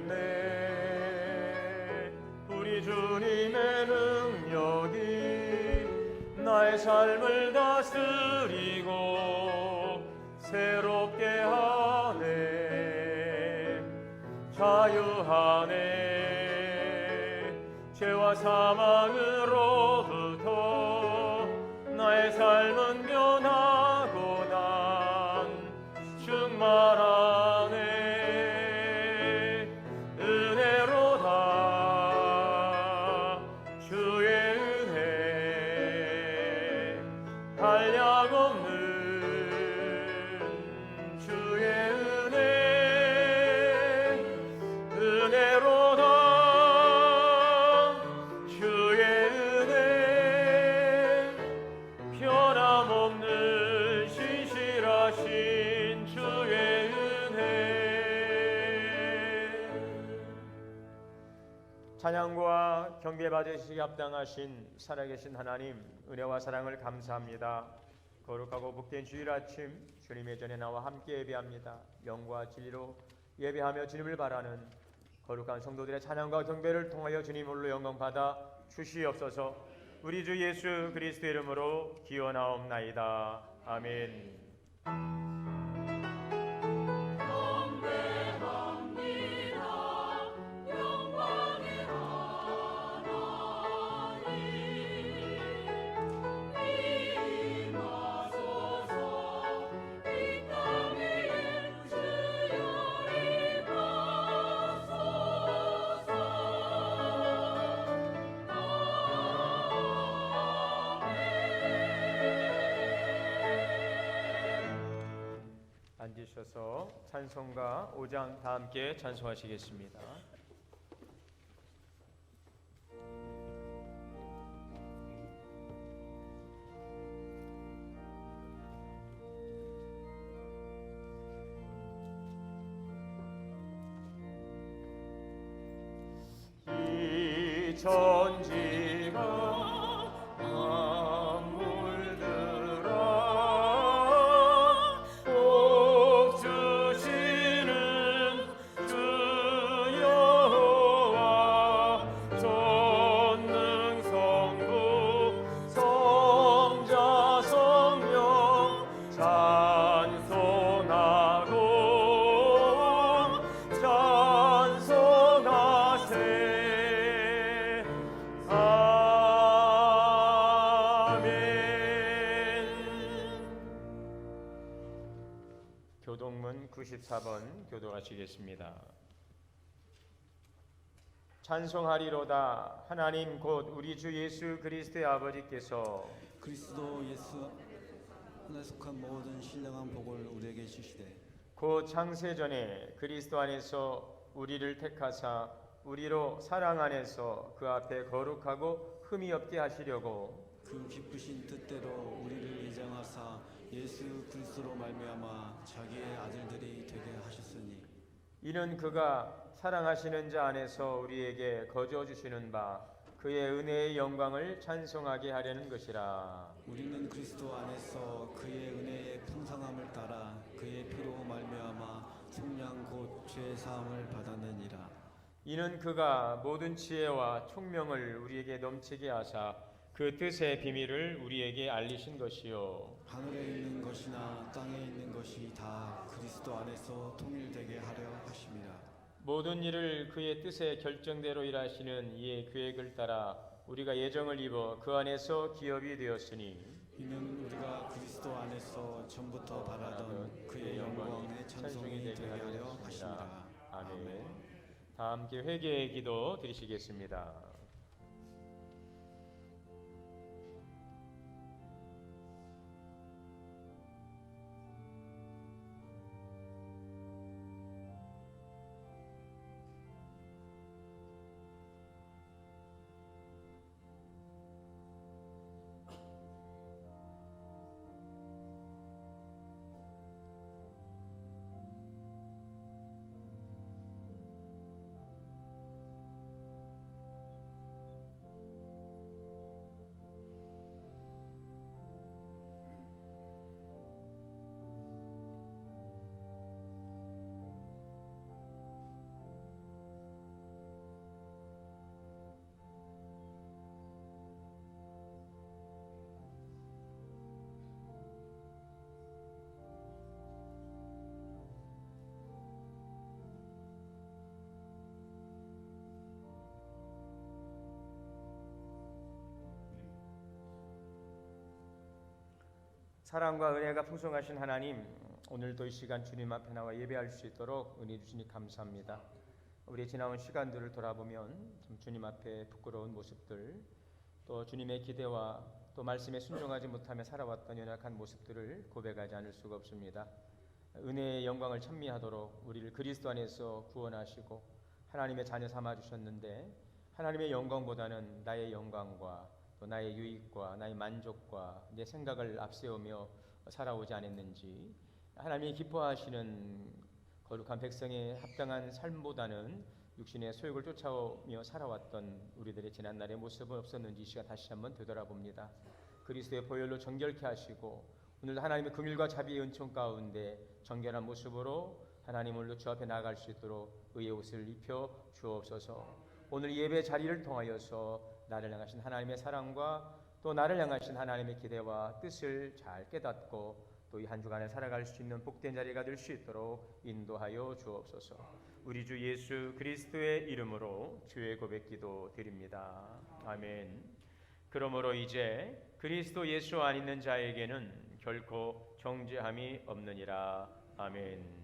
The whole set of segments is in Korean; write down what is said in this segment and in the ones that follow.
시작됐네. 우리 주님의 능력이 나의 삶을 다스리고 새롭게 하네. 자유하네. 죄와 사망으로부터 나의 삶은 면하고 난 충만하네. 은혜로다 주의 은혜 한량없는 주의 은혜 은혜로다 주의 은혜 변함없는 신실하신 주의 찬양과 경배 받으시기 합당하신 살아계신 하나님, 은혜와 사랑을 감사합니다. 거룩하고 복된 주일 아침 주님의 전에 나와 함께 예배합니다. 영과 진리로 예배하며 주님을 바라는 거룩한 성도들의 찬양과 경배를 통하여 주님 홀로 영광 받아 주시옵소서. 우리 주 예수 그리스도의 이름으로 기원하옵나이다. 아멘. 앉으셔서 찬송가 5장 다 함께 찬송하시겠습니다. 이 천지가 교동문 94번 교도하시겠습니다. 찬송하리로다. 하나님 곧 우리 주 예수 그리스도의 아버지께서 그리스도 예수 하나에 속한 모든 신령한 복을 우리에게 주시되 곧 창세전에 그리스도 안에서 우리를 택하사 우리로 사랑 안에서 그 앞에 거룩하고 흠이 없게 하시려고 그 기쁘신 뜻대로 우리를 예정하사 예수 그리스도로 말미암아 자기의 아들들이 되게 하셨으니 이는 그가 사랑하시는 자 안에서 우리에게 거저 주시는 바 그의 은혜의 영광을 찬송하게 하려는 것이라. 우리는 그리스도 안에서 그의 은혜의 풍성함을 따라 그의 피로 말미암아 속량 곧 죄 사함을 받았느니라. 이는 그가 모든 지혜와 총명을 우리에게 넘치게 하사 그 뜻의 비밀을 우리에게 알리신 것이요 하늘에 있는 것이나 땅에 있는 것이 다 그리스도 안에서 통일되게 하려 하심이라. 모든 일을 그의 뜻의 결정대로 일하시는 이의 계획을 따라 우리가 예정을 입어 그 안에서 기업이 되었으니 이는 우리가 그리스도 안에서 전부터 바라던 그의 영광의 찬송이 되게 하려 하심이라. 아멘. 다 함께 회개의 기도 드리시겠습니다. 사랑과 은혜가 풍성하신 하나님, 오늘도 이 시간 주님 앞에 나와 예배할 수 있도록 은혜 주시니 감사합니다. 우리 지나온 시간들을 돌아보면 참 주님 앞에 부끄러운 모습들, 또 주님의 기대와 또 말씀에 순종하지 못하며 살아왔던 연약한 모습들을 고백하지 않을 수가 없습니다. 은혜의 영광을 찬미하도록 우리를 그리스도 안에서 구원하시고 하나님의 자녀 삼아 주셨는데, 하나님의 영광보다는 나의 영광과 또 나의 유익과 나의 만족과 내 생각을 앞세우며 살아오지 않았는지, 하나님이 기뻐하시는 거룩한 백성의 합당한 삶보다는 육신의 소욕을 쫓아오며 살아왔던 우리들의 지난날의 모습은 없었는지 이 시간 다시 한번 되돌아봅니다. 그리스도의 보혈로 정결케 하시고 오늘도 하나님의 긍휼과 자비의 은총 가운데 정결한 모습으로 하나님을 주 앞에 나아갈 수 있도록 의의 옷을 입혀 주옵소서. 오늘 예배 자리를 통하여서 나를 향하신 하나님의 사랑과 또 나를 향하신 하나님의 기대와 뜻을 잘 깨닫고 또 이 한 주간을 살아갈 수 있는 복된 자리가 될 수 있도록 인도하여 주옵소서. 우리 주 예수 그리스도의 이름으로 주의 고백기도 드립니다. 아멘. 그러므로 이제 그리스도 예수 안 있는 자에게는 결코 정죄함이 없느니라. 아멘.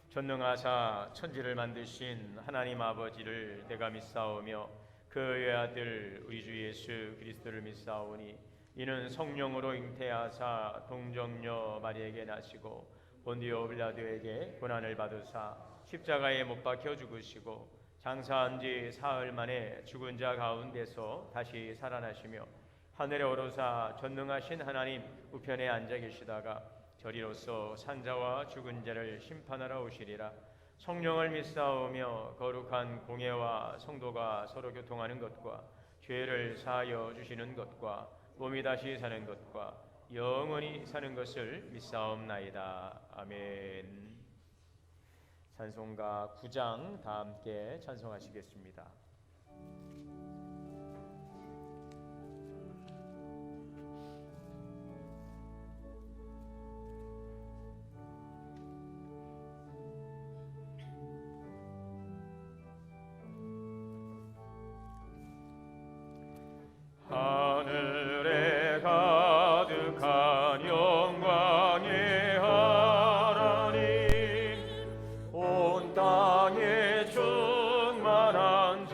전능하사 천지를 만드신 하나님 아버지를 내가 믿사오며 그 외아들 우리 주 예수 그리스도를 믿사오니 이는 성령으로 잉태하사 동정녀 마리에게 나시고 본디오 빌라도에게 고난을 받으사 십자가에 못 박혀 죽으시고 장사한 지 사흘 만에 죽은 자 가운데서 다시 살아나시며 하늘에 오르사 전능하신 하나님 우편에 앉아 계시다가 저리로서 산자와 죽은 자를 심판하러 오시리라. 성령을 믿사오며 거룩한 공예와 성도가 서로 교통하는 것과 죄를 사하여 주시는 것과 몸이 다시 사는 것과 영원히 사는 것을 믿사옵나이다. 아멘. 찬송가 9장 다 함께 찬송하시겠습니다. 하늘에 가득한 영광의 하나님, 온 땅에 충만한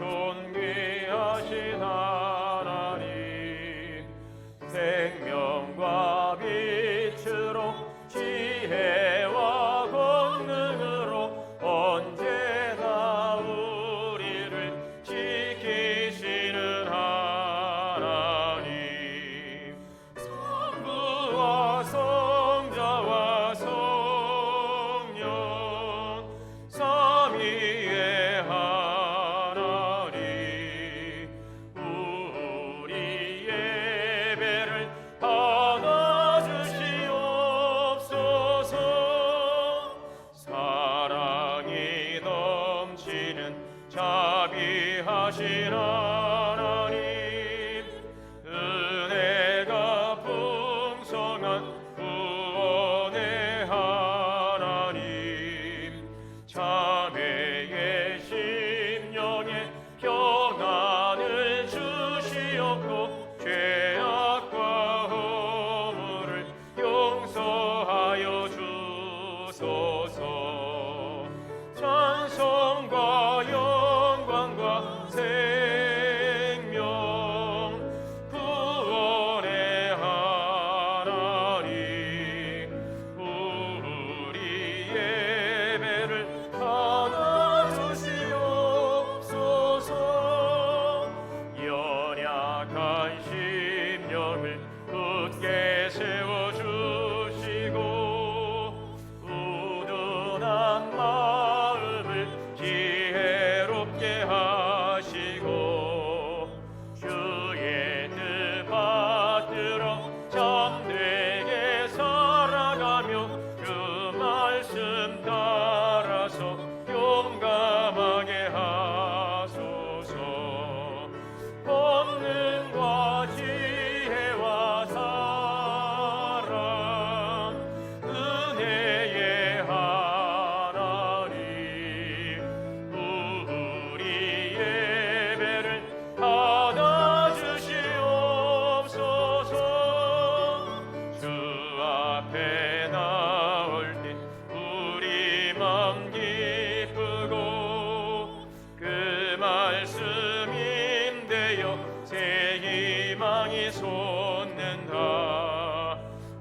영원히 솟는다.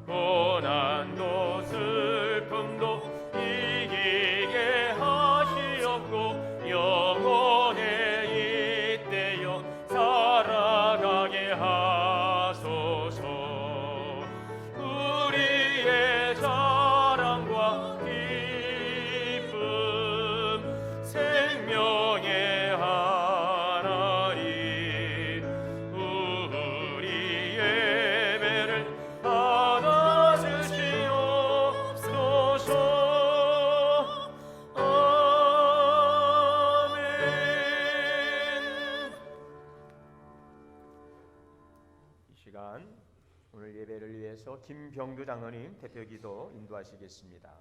고난도 슬픔도 이기게 하시옵고 영원에 이때여 살아가게 하소서. 우리의 자랑과 기쁨 생명의 하나님, 우리 예배를 받아주시옵소서. 아멘. 이 시간 오늘 예배를 위해서 김병두 장로님 대표기도 인도하시겠습니다.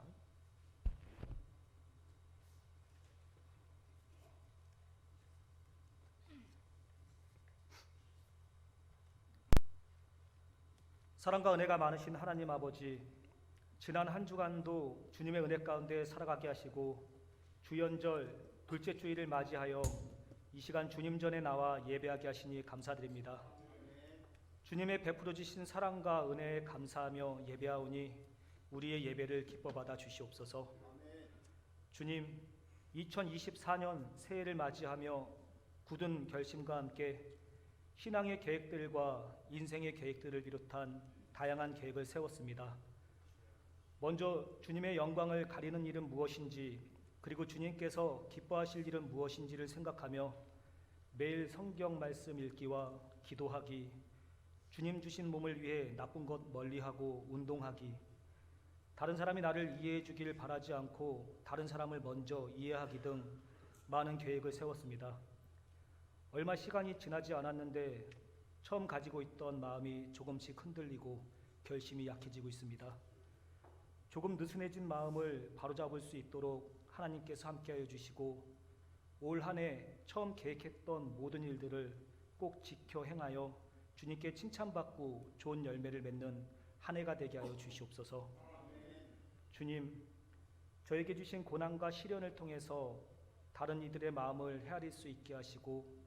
사랑과 은혜가 많으신 하나님 아버지, 지난 한 주간도 주님의 은혜 가운데 살아가게 하시고 주연절 둘째 주일을 맞이하여 이 시간 주님 전에 나와 예배하게 하시니 감사드립니다. 주님의 베풀어 주신 사랑과 은혜에 감사하며 예배하오니 우리의 예배를 기뻐 받아 주시옵소서. 주님, 2024년 새해를 맞이하며 굳은 결심과 함께 신앙의 계획들과 인생의 계획들을 비롯한 다양한 계획을 세웠습니다. 먼저 주님의 영광을 가리는 일은 무엇인지, 그리고 주님께서 기뻐하실 일은 무엇인지를 생각하며 매일 성경 말씀 읽기와 기도하기, 주님 주신 몸을 위해 나쁜 것 멀리하고 운동하기, 다른 사람이 나를 이해해 주길 바라지 않고 다른 사람을 먼저 이해하기 등 많은 계획을 세웠습니다. 얼마 시간이 지나지 않았는데 처음 가지고 있던 마음이 조금씩 흔들리고 결심이 약해지고 있습니다. 조금 느슨해진 마음을 바로잡을 수 있도록 하나님께서 함께하여 주시고 올 한 해 처음 계획했던 모든 일들을 꼭 지켜 행하여 주님께 칭찬받고 좋은 열매를 맺는 한 해가 되게 하여 주시옵소서. 주님, 저에게 주신 고난과 시련을 통해서 다른 이들의 마음을 헤아릴 수 있게 하시고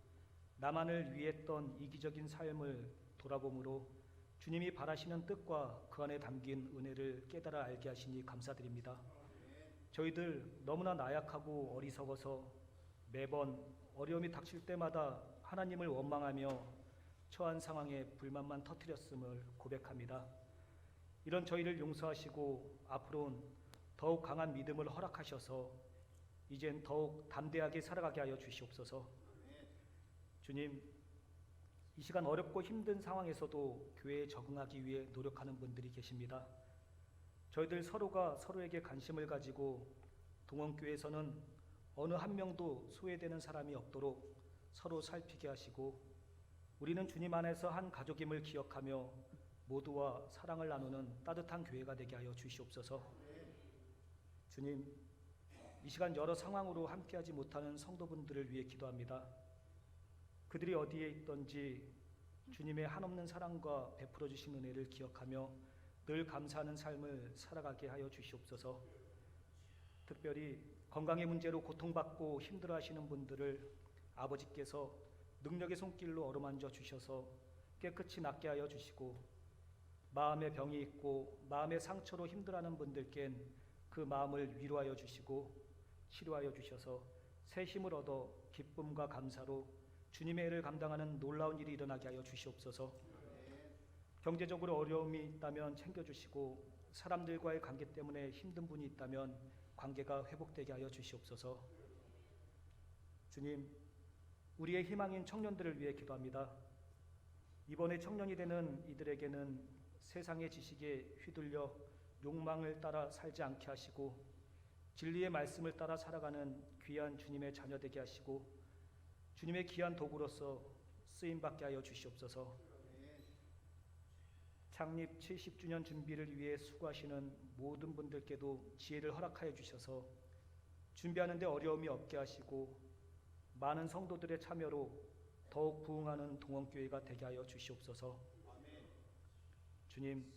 나만을 위했던 이기적인 삶을 돌아봄으로 주님이 바라시는 뜻과 그 안에 담긴 은혜를 깨달아 알게 하시니 감사드립니다. 저희들 너무나 나약하고 어리석어서 매번 어려움이 닥칠 때마다 하나님을 원망하며 처한 상황에 불만만 터뜨렸음을 고백합니다. 이런 저희를 용서하시고 앞으로는 더욱 강한 믿음을 허락하셔서 이젠 더욱 담대하게 살아가게 하여 주시옵소서. 주님, 이 시간 어렵고 힘든 상황에서도 교회에 적응하기 위해 노력하는 분들이 계십니다. 저희들 서로가 서로에게 관심을 가지고 동원교회에서는 어느 한 명도 소외되는 사람이 없도록 서로 살피게 하시고 우리는 주님 안에서 한 가족임을 기억하며 모두와 사랑을 나누는 따뜻한 교회가 되게 하여 주시옵소서. 주님, 이 시간 여러 상황으로 함께하지 못하는 성도분들을 위해 기도합니다. 그들이 어디에 있던지 주님의 한없는 사랑과 베풀어 주신 은혜를 기억하며 늘 감사하는 삶을 살아가게 하여 주시옵소서. 특별히 건강의 문제로 고통받고 힘들어하시는 분들을 아버지께서 능력의 손길로 어루만져 주셔서 깨끗이 낫게 하여 주시고 마음의 병이 있고 마음의 상처로 힘들어하는 분들께는 그 마음을 위로하여 주시고 치료하여 주셔서 새 힘을 얻어 기쁨과 감사로 주님의 일을 감당하는 놀라운 일이 일어나게 하여 주시옵소서. 경제적으로 어려움이 있다면 챙겨주시고 사람들과의 관계 때문에 힘든 분이 있다면 관계가 회복되게 하여 주시옵소서. 주님, 우리의 희망인 청년들을 위해 기도합니다. 이번에 청년이 되는 이들에게는 세상의 지식에 휘둘려 욕망을 따라 살지 않게 하시고 진리의 말씀을 따라 살아가는 귀한 주님의 자녀 되게 하시고 주님의 귀한 도구로서 쓰임받게 하여 주시옵소서. 창립 70주년 준비를 위해 수고하시는 모든 분들께도 지혜를 허락하여 주셔서 준비하는 데 어려움이 없게 하시고 많은 성도들의 참여로 더욱 부흥하는 동원교회가 되게 하여 주시옵소서. 주님,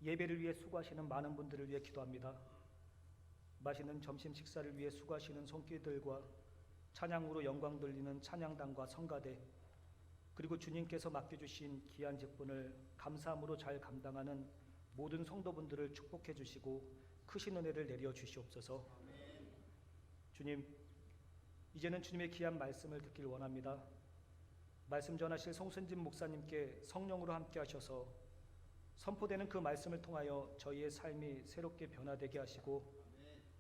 예배를 위해 수고하시는 많은 분들을 위해 기도합니다. 맛있는 점심 식사를 위해 수고하시는 손길들과 찬양으로 영광 돌리는 찬양단과 성가대, 그리고 주님께서 맡겨주신 귀한 직분을 감사함으로 잘 감당하는 모든 성도분들을 축복해 주시고 크신 은혜를 내려 주시옵소서. 주님, 이제는 주님의 귀한 말씀을 듣길 원합니다. 말씀 전하실 송순진 목사님께 성령으로 함께 하셔서 선포되는 그 말씀을 통하여 저희의 삶이 새롭게 변화되게 하시고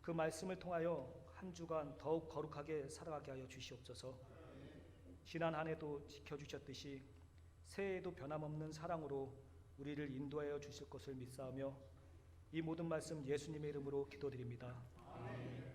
그 말씀을 통하여 한 주간 더욱 거룩하게 살아가게 하여 주시옵소서. 지난 한 해도 지켜주셨듯이 새해에도 변함없는 사랑으로 우리를 인도하여 주실 것을 믿사오며 이 모든 말씀 예수님의 이름으로 기도드립니다. 아멘.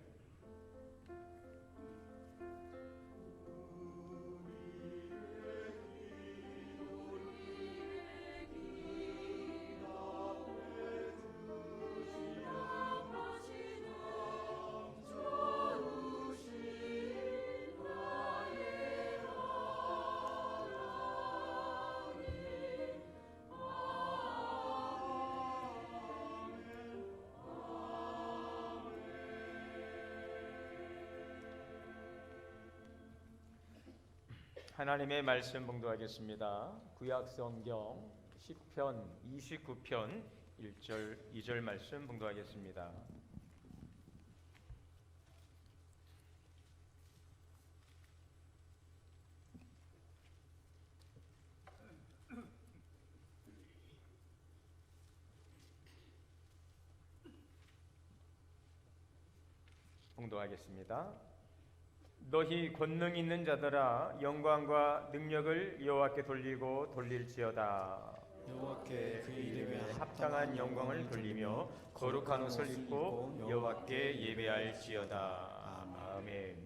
하나님의 말씀 봉독하겠습니다. 구약 성경 시편 29편 1절 2절 말씀 봉독하겠습니다. 봉독하겠습니다. 너희 권능 있는 자들아 영광과 능력을 여호와께 돌리고 돌릴지어다. 여호와께 그 이름에 합당한 영광을 돌리며 거룩한 옷을 입고 여호와께 예배할지어다. 아멘.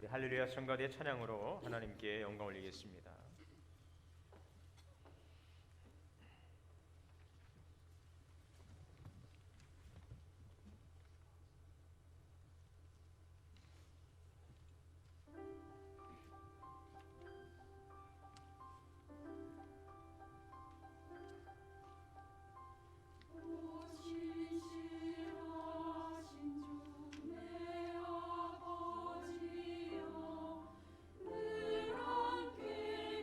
할렐루야 성가대 찬양으로 하나님께 영광 올리겠습니다. 늘 함께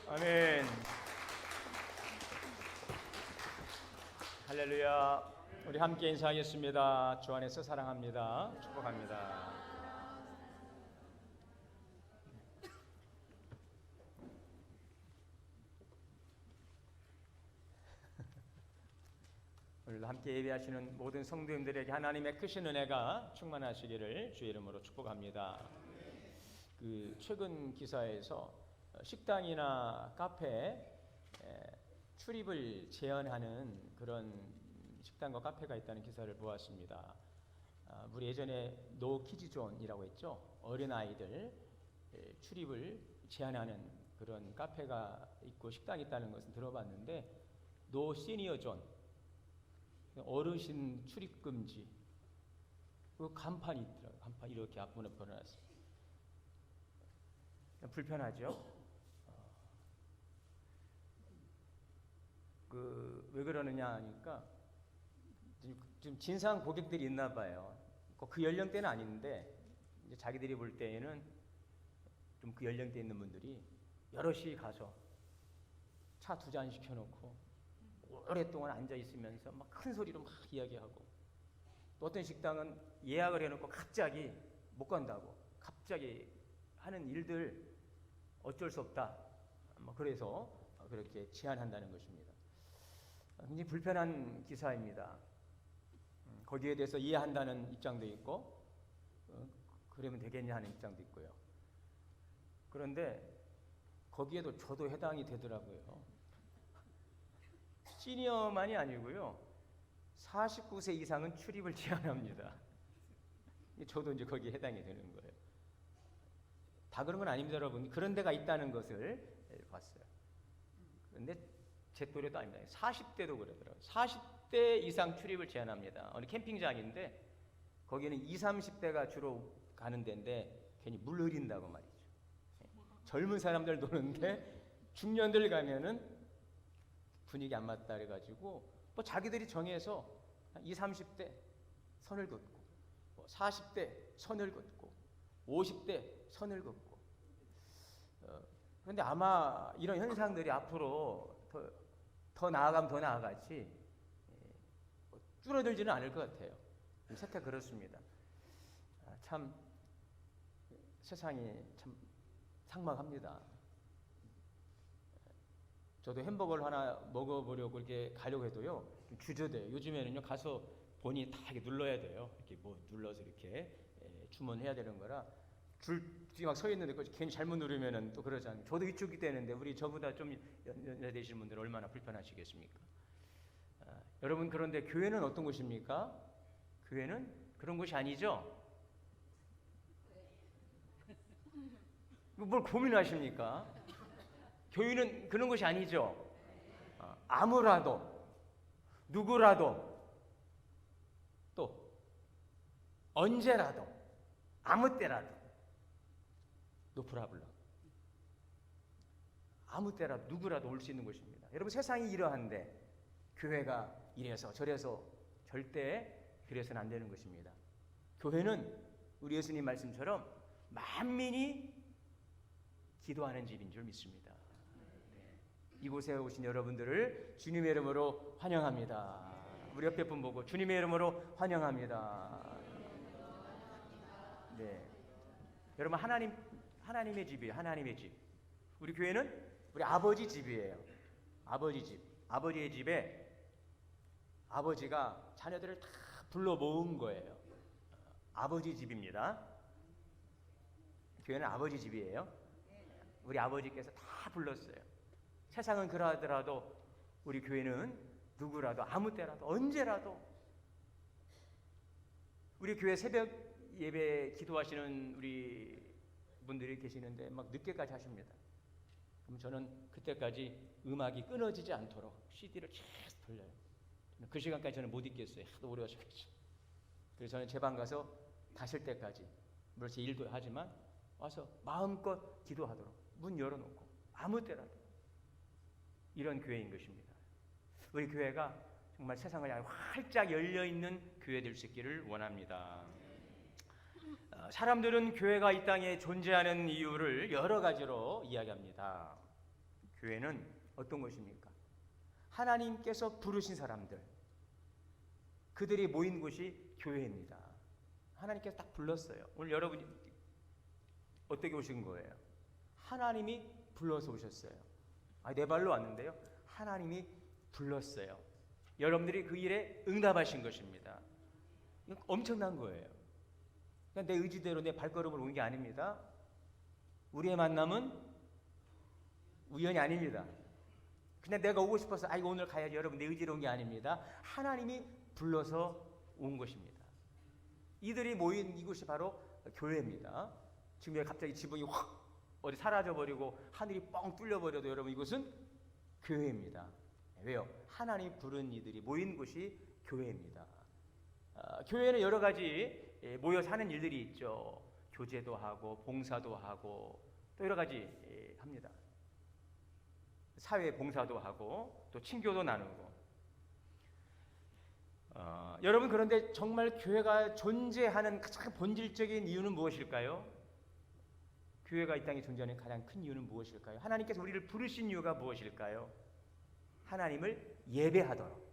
아멘. 할렐루야. 우리 함께 인사하겠습니다. 주 안에서 사랑합니다. 축복합니다. 오늘도 함께 예배하시는 모든 성도님들에게 하나님의 크신 은혜가 충만하시기를 주의 이름으로 축복합니다. 최근 기사에서 식당이나 카페에 출입을 제한하는 그런 식당과 카페가 있다는 기사를 보았습니다. 우리 예전에 노 키즈 존이라고 했죠. 어린아이들 출입을 제한하는 그런 카페가 있고 식당이 있다는 것은 들어봤는데 노 시니어 존, 어르신 출입 금지, 그 간판이 있더라고요. 간판 이렇게 앞문에 걸어놨습니다. 불편하죠. 왜 그러느냐 하니까 좀 진상 고객들이 있나 봐요. 그 연령대는 아닌데 이제 자기들이 볼 때에는 좀 그 연령대 있는 분들이 여럿이 가서 차 2잔 시켜놓고 오랫동안 앉아 있으면서 막 큰 소리로 막 이야기하고, 또 어떤 식당은 예약을 해놓고 갑자기 못 간다고 갑자기 하는 일들 어쩔 수 없다. 그래서 그렇게 제한한다는 것입니다. 굉장히 불편한 기사입니다. 거기에 대해서 이해한다는 입장도 있고, 그러면 되겠냐 하는 입장도 있고요. 그런데 거기에도 저도 해당이 되더라고요. 시니어만이 아니고요, 49세 이상은 출입을 제한합니다. 저도 이제 거기에 해당이 되는 거예요. 다 그런 건 아닙니다, 여러분. 그런 데가 있다는 것을 봤어요. 그런데 제 또래도 아닙니다. 40대도 그러더라고요. 40대 이상 출입을 제한합니다. 어느 캠핑장인데 거기는 20, 30대가 주로 가는 데인데 괜히 물 흐린다고 말이죠. 젊은 사람들 노는데 중년들 가면은 분위기 안 맞다 그래가지고 뭐 자기들이 정해서 20, 30대 선을 긋고, 40대 선을 긋고, 50대 선을 긋고. 그런데 아마 이런 현상들이 앞으로 더 나아가면 더 나아가지 줄어들지는 않을 것 같아요. 세태 그렇습니다. 참 세상이 참 삭막합니다. 저도 햄버거를 하나 먹어보려고 이렇게 가려고 해도요, 좀 주저돼요. 요즘에는요, 가서 보니 다 이렇게 눌러야 돼요. 이렇게 뭐 눌러서 이렇게 주문해야 되는 거라 줄 뒤에 막 서 있는데 괜히 잘못 누르면은 또 그러잖아요. 저도 이쪽이 되는데 우리 저보다 좀 연세 되신 분들은 얼마나 불편하시겠습니까? 여러분, 그런데 교회는 어떤 곳입니까? 교회는 그런 곳이 아니죠? 뭘 고민하십니까? 교회는 그런 것이 아니죠. 아무라도, 누구라도, 또 언제라도, 아무 때라도, 노프라블럼, 아무 때라도 누구라도 올 수 있는 곳입니다. 여러분, 세상이 이러한데 교회가 이래서 저래서 절대 그래서는 안 되는 것입니다. 교회는 우리 예수님 말씀처럼 만민이 기도하는 집인 줄 믿습니다. 이곳에 오신 여러분들을 주님의 이름으로 환영합니다. 우리 옆에 분 보고 주님의 이름으로 환영합니다. 네, 여러분, 하나님의 집이에요. 하나님의 집. 우리 교회는 우리 아버지 집이에요. 아버지 집. 아버지의 집에 아버지가 자녀들을 다 불러 모은 거예요. 아버지 집입니다. 교회는 아버지 집이에요. 우리 아버지께서 다 불렀어요. 세상은 그러하더라도 우리 교회는 누구라도, 아무 때라도, 언제라도. 우리 교회 새벽 예배 기도하시는 우리 분들이 계시는데 막 늦게까지 하십니다. 그럼 저는 그때까지 음악이 끊어지지 않도록 CD를 계속 돌려요. 그 시간까지 저는 못 있겠어요. 하도 오래 하셔가지고. 그래서 저는 제 방 가서 가실 때까지, 물론 제 일도 하지만 와서 마음껏 기도하도록 문 열어놓고 아무 때라도. 이런 교회인 것입니다. 우리 교회가 정말 세상을 향해 활짝 열려있는 교회 될 수 있기를 원합니다. 사람들은 교회가 이 땅에 존재하는 이유를 여러 가지로 이야기합니다. 교회는 어떤 것입니까? 하나님께서 부르신 사람들, 그들이 모인 곳이 교회입니다. 하나님께서 딱 불렀어요. 오늘 여러분이 어떻게 오신 거예요? 하나님이 불러서 오셨어요. 내 발로 왔는데요, 하나님이 불렀어요. 여러분들이 그 일에 응답하신 것입니다. 이건 엄청난 거예요. 그냥 내 의지대로 내 발걸음을 온 게 아닙니다. 우리의 만남은 우연이 아닙니다. 그냥 내가 오고 싶어서 이거 오늘 가야지, 여러분 내 의지로 온 게 아닙니다. 하나님이 불러서 온 것입니다. 이들이 모인 이곳이 바로 교회입니다. 지금 갑자기 지붕이 확 어디 사라져버리고 하늘이 뻥 뚫려버려도 여러분 이곳은 교회입니다. 왜요? 하나님 부른 이들이 모인 곳이 교회입니다. 교회는 여러 가지 모여 사는 일들이 있죠. 교제도 하고 봉사도 하고 또 여러 가지 합니다. 사회 봉사도 하고 또 친교도 나누고. 여러분, 그런데 정말 교회가 존재하는 가장 본질적인 이유는 무엇일까요? 교회가 이 땅에 존재하는 가장 큰 이유는 무엇일까요? 하나님께서 우리를 부르신 이유가 무엇일까요? 하나님을 예배하도록.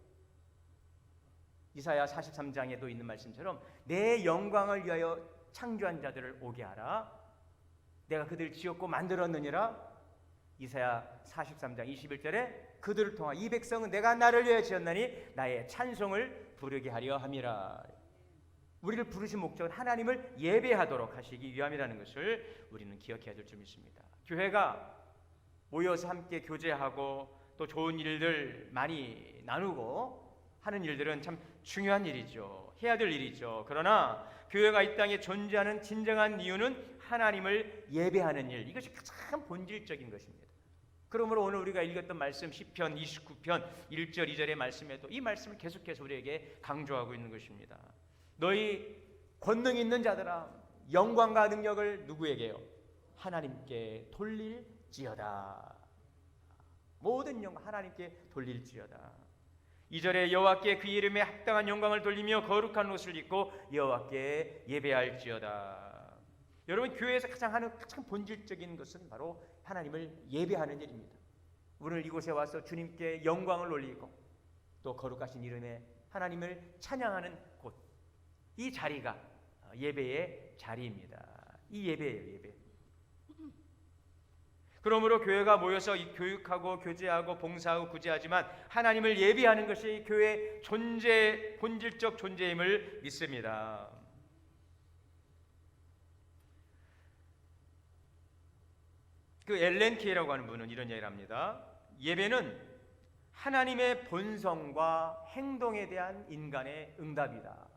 이사야 43장에도 있는 말씀처럼 내 영광을 위하여 창조한 자들을 오게 하라. 내가 그들을 지었고 만들었느니라. 이사야 43장 21절에 그들을 통하 이 백성은 내가 나를 위하여 지었나니 나의 찬송을 부르게 하려 함이라. 우리를 부르신 목적은 하나님을 예배하도록 하시기 위함이라는 것을 우리는 기억해야 될 점이 있습니다. 교회가 모여서 함께 교제하고 또 좋은 일들 많이 나누고 하는 일들은 참 중요한 일이죠. 해야 될 일이죠. 그러나 교회가 이 땅에 존재하는 진정한 이유는 하나님을 예배하는 일, 이것이 가장 본질적인 것입니다. 그러므로 오늘 우리가 읽었던 말씀 시편 29편 1절 2절의 말씀에도 이 말씀을 계속해서 우리에게 강조하고 있는 것입니다. 너희 권능 있는 자들아, 영광과 능력을 누구에게요? 하나님께 돌릴지어다. 모든 영광 하나님께 돌릴지어다. 2절에 여호와께 그 이름에 합당한 영광을 돌리며 거룩한 옷을 입고 여호와께 예배할지어다. 여러분, 교회에서 가장 본질적인 것은 바로 하나님을 예배하는 일입니다. 오늘 이곳에 와서 주님께 영광을 올리고 또 거룩하신 이름에 하나님을 찬양하는 곳, 이 자리가 예배의 자리입니다. 이 예배예요, 예배. 그러므로 교회가 모여서 교육하고 교제하고 봉사하고 구제하지만 하나님을 예배하는 것이 교회의 본질적 존재임을 믿습니다. 그 엘렌 케이라고 하는 분은 이런 얘기를 합니다. 예배는 하나님의 본성과 행동에 대한 인간의 응답이다.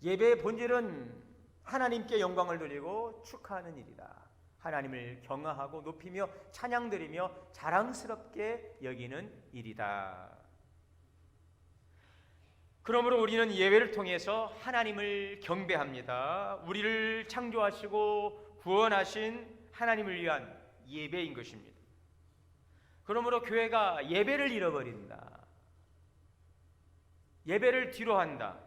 예배의 본질은 하나님께 영광을 돌리고 축하하는 일이다. 하나님을 경외하고 높이며 찬양드리며 자랑스럽게 여기는 일이다. 그러므로 우리는 예배를 통해서 하나님을 경배합니다. 우리를 창조하시고 구원하신 하나님을 위한 예배인 것입니다. 그러므로 교회가 예배를 잃어버린다, 예배를 뒤로 한다,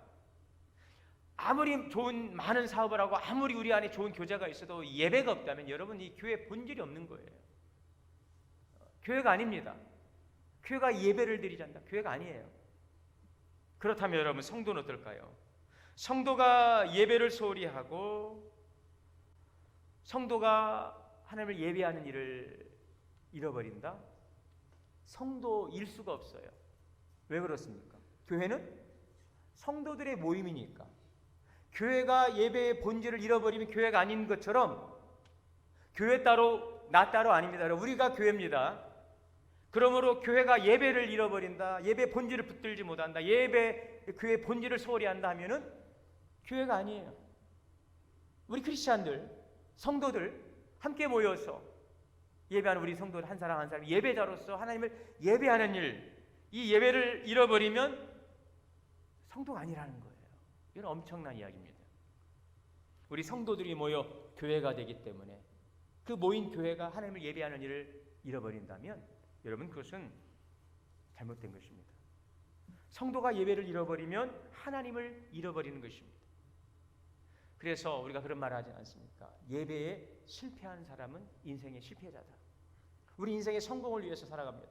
아무리 좋은 많은 사업을 하고 아무리 우리 안에 좋은 교제가 있어도 예배가 없다면 여러분, 이 교회 본질이 없는 거예요. 교회가 아닙니다. 교회가 예배를 드리지 않는다, 교회가 아니에요. 그렇다면 여러분, 성도는 어떨까요? 성도가 예배를 소홀히 하고 성도가 하나님을 예배하는 일을 잃어버린다? 성도일 수가 없어요. 왜 그렇습니까? 교회는 성도들의 모임이니까. 교회가 예배의 본질을 잃어버리면 교회가 아닌 것처럼 교회 따로 나 따로 아닙니다. 우리가 교회입니다. 그러므로 교회가 예배를 잃어버린다, 예배 본질을 붙들지 못한다, 교회 본질을 소홀히 한다 하면은 교회가 아니에요. 우리 크리스찬들, 성도들 함께 모여서 예배하는 우리 성도들 한 사람 한 사람 예배자로서 하나님을 예배하는 일, 이 예배를 잃어버리면 성도가 아니라는 거예요. 이건 엄청난 이야기입니다. 우리 성도들이 모여 교회가 되기 때문에 그 모인 교회가 하나님을 예배하는 일을 잃어버린다면 여러분, 그것은 잘못된 것입니다. 성도가 예배를 잃어버리면 하나님을 잃어버리는 것입니다. 그래서 우리가 그런 말을 하지 않습니까? 예배에 실패한 사람은 인생의 실패자다. 우리 인생의 성공을 위해서 살아갑니다.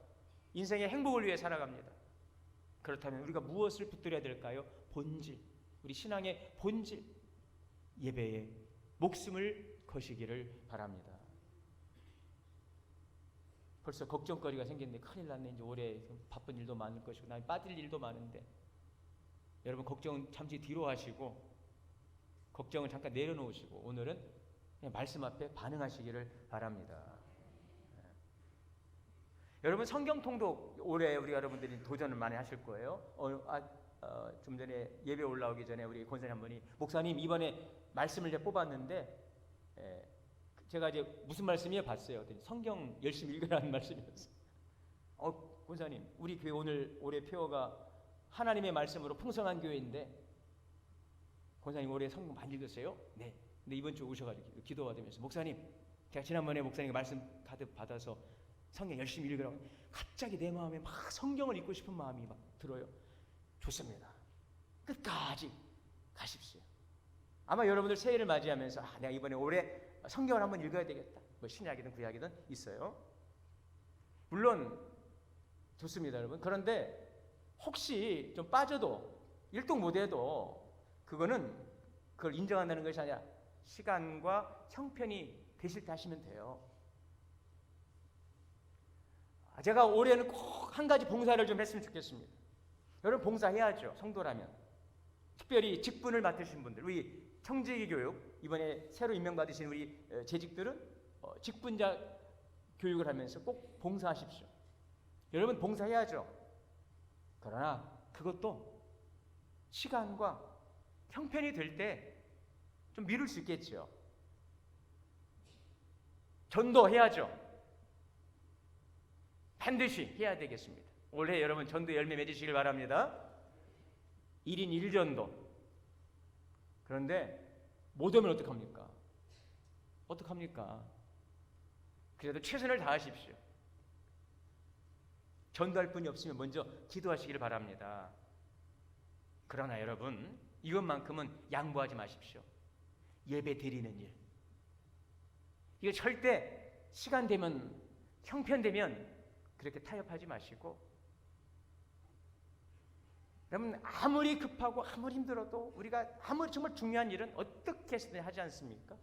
인생의 행복을 위해 살아갑니다. 그렇다면 우리가 무엇을 붙들어야 될까요? 본질, 우리 신앙의 본질, 예배에 목숨을 거시기를 바랍니다. 벌써 걱정거리가 생겼는데 큰일 났네. 이제 올해 바쁜 일도 많을 것이고 난 빠질 일도 많은데, 여러분 걱정은 잠시 뒤로 하시고 걱정을 잠깐 내려놓으시고 오늘은 그냥 말씀 앞에 반응하시기를 바랍니다. 여러분 성경 통독 올해 우리 여러분들이 도전을 많이 하실 거예요. 좀 전에 예배 올라오기 전에 우리 권사님 한 분이 목사님 이번에 말씀을 이제 뽑았는데 제가 이제 무슨 말씀이에요 봤어요. 성경 열심히 읽으라는 말씀이었어요. 권사님 우리 교회 올해 표어가 하나님의 말씀으로 풍성한 교회인데 권사님 올해 성경 많이 읽으세요? 네. 근데 이번 주 오셔가지고 기도 받으면서 목사님 제가 지난번에 목사님 말씀 가득 받아서 성경 열심히 읽으라고 갑자기 내 마음에 막 성경을 읽고 싶은 마음이 막 들어요. 좋습니다. 끝까지 가십시오. 아마 여러분들 새해를 맞이하면서 내가 이번에 올해 성경을 한번 읽어야 되겠다. 뭐 신약이든 구약이든 있어요. 물론 좋습니다, 여러분. 그런데 혹시 좀 빠져도 일독 못해도 그걸 인정한다는 것이 아니라 시간과 형편이 되실 때 하시면 돼요. 제가 올해는 꼭 한 가지 봉사를 좀 했으면 좋겠습니다. 여러분 봉사해야죠. 성도라면. 특별히 직분을 맡으신 분들, 우리 청지기 교육 이번에 새로 임명받으신 우리 재직들은 직분자 교육을 하면서 꼭 봉사하십시오. 여러분 봉사해야죠. 그러나 그것도 시간과 형편이 될 때 좀 미룰 수 있겠죠. 전도해야죠. 반드시 해야 되겠습니다. 올해 여러분 전도 열매 맺으시길 바랍니다. 1인 1전도. 그런데 못 오면 어떡합니까? 그래도 최선을 다하십시오. 전도할 분이 없으면 먼저 기도하시기를 바랍니다. 그러나 여러분 이것만큼은 양보하지 마십시오. 예배 드리는 일. 이거 절대 시간 되면 형편되면 그렇게 타협하지 마시고, 여러분 아무리 급하고 아무리 힘들어도 우리가 아무리 정말 중요한 일은 어떻게 해서든 하지 않습니까?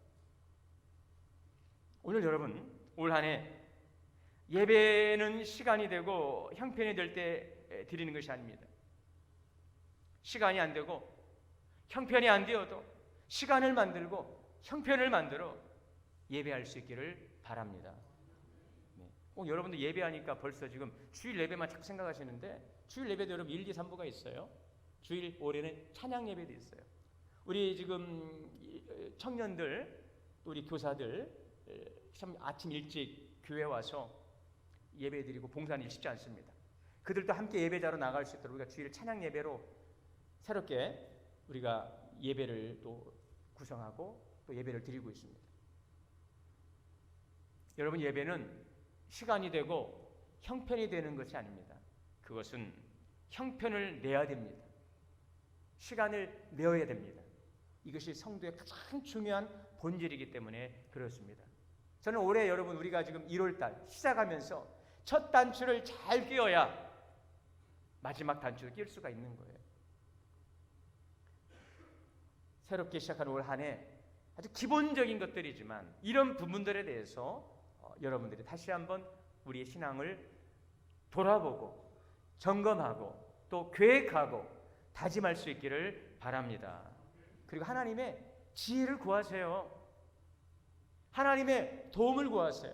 오늘 여러분 올 한 해 예배는 시간이 되고 형편이 될 때 드리는 것이 아닙니다. 시간이 안 되고 형편이 안 되어도 시간을 만들고 형편을 만들어 예배할 수 있기를 바랍니다. 꼭 여러분들 예배하니까 벌써 지금 주일 예배만 자꾸 생각하시는데 주일 예배도 여러분 1, 2, 3부가 있어요. 주일 올해는 찬양 예배도 있어요. 우리 지금 청년들, 우리 교사들 참 아침 일찍 교회 와서 예배 드리고 봉사하는 일 쉽지 않습니다. 그들도 함께 예배자로 나갈 수 있도록 우리가 주일 찬양 예배로 새롭게 우리가 예배를 또 구성하고 또 예배를 드리고 있습니다. 여러분 예배는 시간이 되고 형편이 되는 것이 아닙니다. 그것은 형편을 내야 됩니다. 시간을 내어야 됩니다. 이것이 성도의 가장 중요한 본질이기 때문에 그렇습니다. 저는 올해 여러분 우리가 지금 1월달 시작하면서 첫 단추를 잘 끼워야 마지막 단추를 낄 수가 있는 거예요. 새롭게 시작한 올 한 해 아주 기본적인 것들이지만 이런 부분들에 대해서 여러분들이 다시 한번 우리의 신앙을 돌아보고 점검하고 또 계획하고 다짐할 수 있기를 바랍니다. 그리고 하나님의 지혜를 구하세요. 하나님의 도움을 구하세요.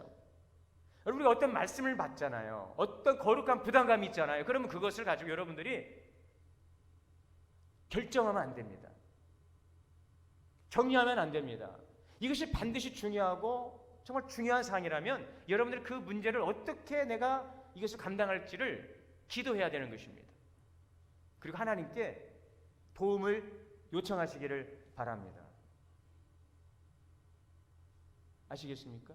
여러분 우리가 어떤 말씀을 받잖아요. 어떤 거룩한 부담감이 있잖아요. 그러면 그것을 가지고 여러분들이 결정하면 안 됩니다. 정리하면 안 됩니다. 이것이 반드시 중요하고 정말 중요한 사항이라면 여러분들이 그 문제를 어떻게 내가 이것을 감당할지를 기도해야 되는 것입니다. 그리고 하나님께 도움을 요청하시기를 바랍니다. 아시겠습니까?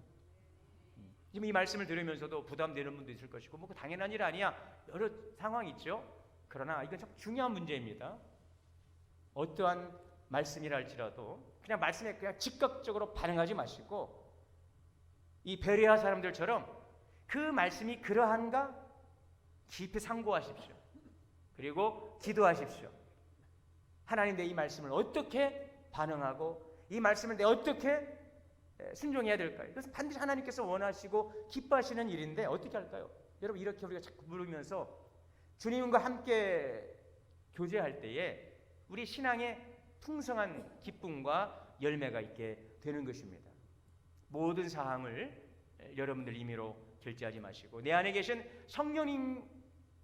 지금 이 말씀을 들으면서도 부담되는 분도 있을 것이고 뭐 당연한 일 아니야. 여러 상황이 있죠. 그러나 이건 참 중요한 문제입니다. 어떠한 말씀이라 할지라도 그냥 말씀에 그냥 즉각적으로 반응하지 마시고 이 베레아 사람들처럼 그 말씀이 그러한가 깊이 상고하십시오. 그리고 기도하십시오. 하나님, 내 이 말씀을 어떻게 반응하고 이 말씀을 내가 어떻게 순종해야 될까요? 그래서 반드시 하나님께서 원하시고 기뻐하시는 일인데 어떻게 할까요? 여러분, 이렇게 우리가 자꾸 물으면서 주님과 함께 교제할 때에 우리 신앙의 풍성한 기쁨과 열매가 있게 되는 것입니다. 모든 사항을 여러분들 임의로 결제하지 마시고 내 안에 계신 성령님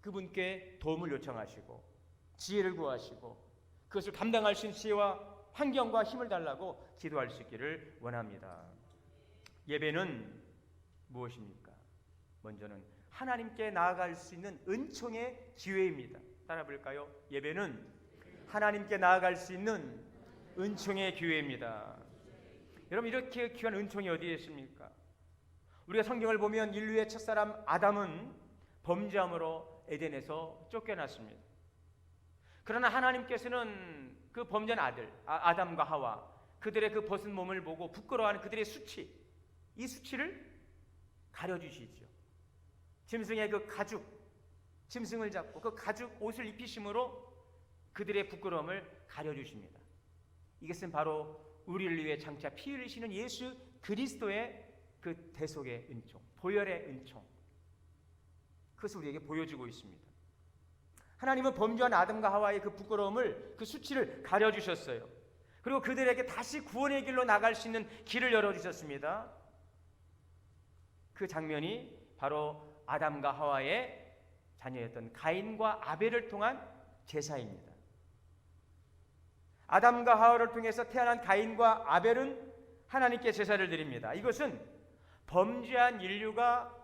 그분께 도움을 요청하시고 지혜를 구하시고 그것을 감당할 수 있는 지혜와 환경과 힘을 달라고 기도할 수 있기를 원합니다. 예배는 무엇입니까? 먼저는 하나님께 나아갈 수 있는 은총의 기회입니다. 따라 볼까요? 예배는 하나님께 나아갈 수 있는 은총의 기회입니다. 여러분, 이렇게 귀한 은총이 어디에 있습니까? 우리가 성경을 보면 인류의 첫사람 아담은 범죄함으로 에덴에서 쫓겨났습니다. 그러나 하나님께서는 그 범죄한 아들 아담과 하와 그들의 그 벗은 몸을 보고 부끄러워하는 그들의 수치, 이 수치를 가려주시죠. 짐승의 그 가죽, 짐승을 잡고 그 가죽 옷을 입히심으로 그들의 부끄러움을 가려주십니다. 이것은 바로 우리를 위해 장차 피 흘리시는 예수 그리스도의 그 대속의 은총, 보혈의 은총, 그것을 우리에게 보여주고 있습니다. 하나님은 범죄한 아담과 하와의 그 부끄러움을, 그 수치를 가려주셨어요. 그리고 그들에게 다시 구원의 길로 나갈 수 있는 길을 열어주셨습니다. 그 장면이 바로 아담과 하와의 자녀였던 가인과 아벨을 통한 제사입니다. 아담과 하와를 통해서 태어난 가인과 아벨은 하나님께 제사를 드립니다. 이것은 범죄한 인류가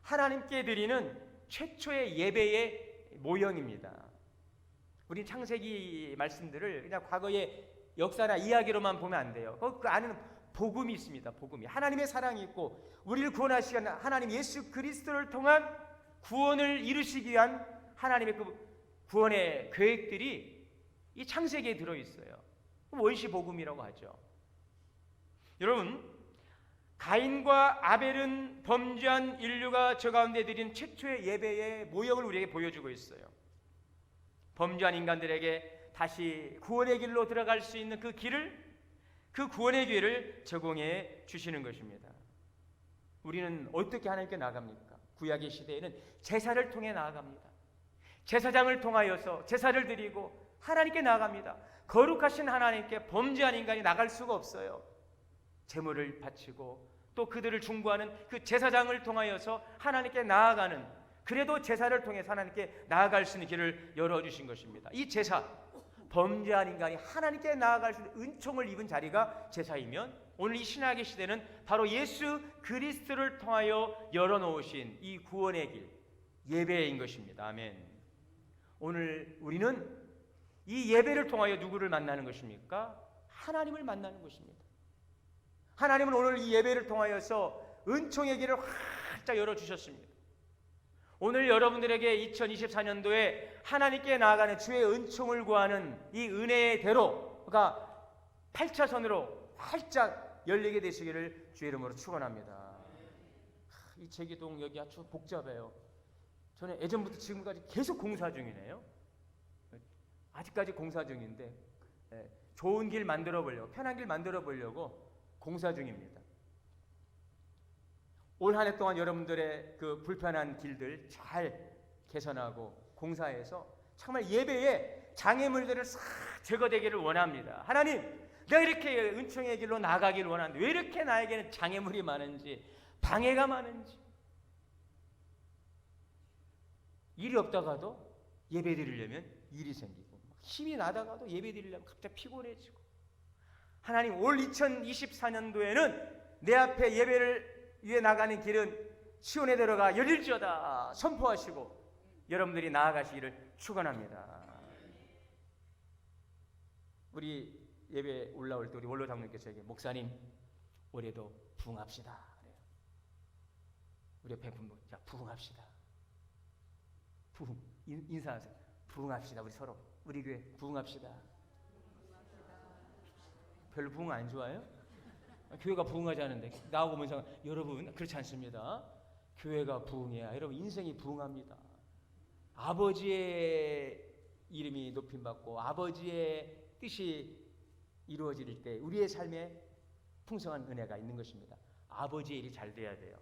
하나님께 드리는 최초의 예배의 모형입니다. 우리 창세기 말씀들을 그냥 과거의 역사나 이야기로만 보면 안 돼요. 그 안에는 복음이 있습니다. 복음이, 하나님의 사랑이 있고 우리를 구원하시는 하나님 예수 그리스도를 통한 구원을 이루시기 위한 하나님의 그 구원의 계획들이 이 창세기에 들어있어요. 원시 복음이라고 하죠. 여러분, 가인과 아벨은 범죄한 인류가 저 가운데 드린 최초의 예배의 모형을 우리에게 보여주고 있어요. 범죄한 인간들에게 다시 구원의 길로 들어갈 수 있는 그 길을, 그 구원의 기회를 제공해 주시는 것입니다. 우리는 어떻게 하나님께 나아갑니까? 구약의 시대에는 제사를 통해 나아갑니다. 제사장을 통하여서 제사를 드리고 하나님께 나아갑니다. 거룩하신 하나님께 범죄한 인간이 나갈 수가 없어요. 제물을 바치고 또 그들을 중보하는 그 제사장을 통하여서 하나님께 나아가는, 그래도 제사를 통해서 하나님께 나아갈 수 있는 길을 열어주신 것입니다. 이 제사, 범죄한 인간이 하나님께 나아갈 수 있는 은총을 입은 자리가 제사이면 오늘 이 신약의 시대는 바로 예수 그리스도를 통하여 열어놓으신 이 구원의 길, 예배인 것입니다. 아멘. 오늘 우리는 이 예배를 통하여 누구를 만나는 것입니까? 하나님을 만나는 것입니다. 하나님은 오늘 이 예배를 통하여서 은총의 길을 활짝 열어주셨습니다. 오늘 여러분들에게 2024년도에 하나님께 나아가는 주의 은총을 구하는 이 은혜의 대로가 8차선으로 활짝 열리게 되시기를 주의 이름으로 축원합니다. 이 제기동 여기 아주 복잡해요. 저는 예전부터 지금까지 계속 공사 중이네요. 아직까지 공사 중인데 좋은 길 만들어 보려고, 편한 길 만들어 보려고 공사 중입니다. 올 한 해 동안 여러분들의 그 불편한 길들 잘 개선하고 공사해서 정말 예배에 장애물들을 싹 제거되기를 원합니다. 하나님, 내가 이렇게 은총의 길로 나아가기를 원하는데 왜 이렇게 나에게는 장애물이 많은지, 방해가 많은지, 일이 없다가도 예배 드리려면 일이 생기고, 힘이 나다가도 예배 드리려면 갑자기 피곤해지고, 하나님, 올 2024년도에는 내 앞에 예배를 위해 나가는 길은 시온에 들어가 열릴지어다 선포하시고 여러분들이 나아가시기를 축원합니다. 우리 예배 올라올 때 우리 원로 장로님께서 얘기해요. 목사님, 올해도 부흥합시다. 우리 옆에 분, 자, 부흥합시다. 부흥, 인사하세요. 부흥합시다. 우리 서로, 우리 교회 부흥합시다. 별로 부흥 안 좋아요? 교회가 부흥하지 않은데 나오고 보면서 여러분, 그렇지 않습니다. 교회가 부흥해야 여러분 인생이 부흥합니다. 아버지의 이름이 높임받고 아버지의 뜻이 이루어질 때 우리의 삶에 풍성한 은혜가 있는 것입니다. 아버지의 일이 잘 돼야 돼요.